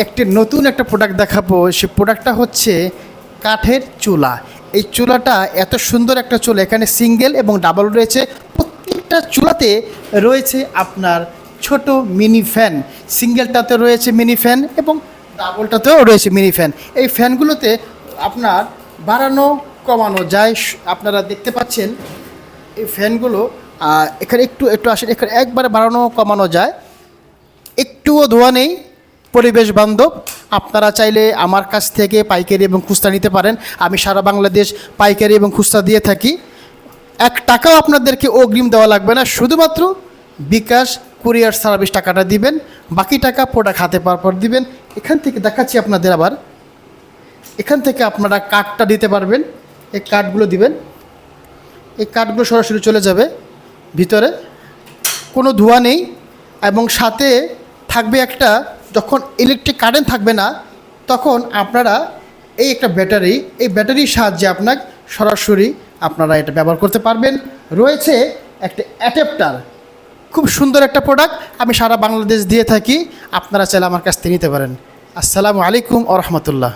একটি নতুন একটা প্রোডাক্ট দেখাবো। সেই প্রোডাক্টটা হচ্ছে কাঠের চুলা। এই চুলাটা এত সুন্দর একটা চুলা, এখানে সিঙ্গেল এবং ডাবল রয়েছে। প্রত্যেকটা চুলাতে রয়েছে আপনার ছোট মিনি ফ্যান। সিঙ্গেলটাতে রয়েছে মিনি ফ্যান এবং ডাবলটাতেও রয়েছে মিনি ফ্যান। এই ফ্যানগুলোতে আপনার বাড়ানো কমানো যায়। আপনারা দেখতে পাচ্ছেন এই ফ্যানগুলো এখানে একটু একটু আসেন, এখানে একবারে বাড়ানো কমানো যায়, একটুও ধোয়া নেই, পরিবেশ বান্ধব। আপনারা চাইলে আমার কাছ থেকে পাইকারি এবং খুচরা নিতে পারেন। আমি সারা বাংলাদেশ পাইকারি এবং খুচরা দিয়ে থাকি। 1 টাকাও আপনাদেরকে অগ্রিম দেওয়া লাগবে না, শুধুমাত্র বিকাশ কুরিয়ার সার্ভিস টাকাটা দিবেন, বাকি টাকা প্রোডাক্ট হাতে পাওয়ার পর দিবেন। এখান থেকে দেখাচ্ছি আপনাদের, আবার এখান থেকে আপনারা কার্ডটা দিতে পারবেন। এই কার্ডগুলো দিবেন, এই কার্ডগুলো সরাসরি চলে যাবে ভিতরে, কোনো ধোঁয়া নেই। এবং সাথে থাকবে একটা, যখন ইলেকট্রিক কারেন্ট থাকবে না তখন আপনারা এই একটা ব্যাটারি, এই ব্যাটারির সাহায্যে আপনার সরাসরি আপনারা এটা ব্যবহার করতে পারবেন। রয়েছে একটা অ্যাডাপ্টার, খুব সুন্দর একটা প্রোডাক্ট, আমি সারা বাংলাদেশ দিয়ে থাকি। আপনারা চাইলে আমার কাছ থেকে নিতে পারেন। আসসালামু আলাইকুম ওয়া রাহমাতুল্লাহ।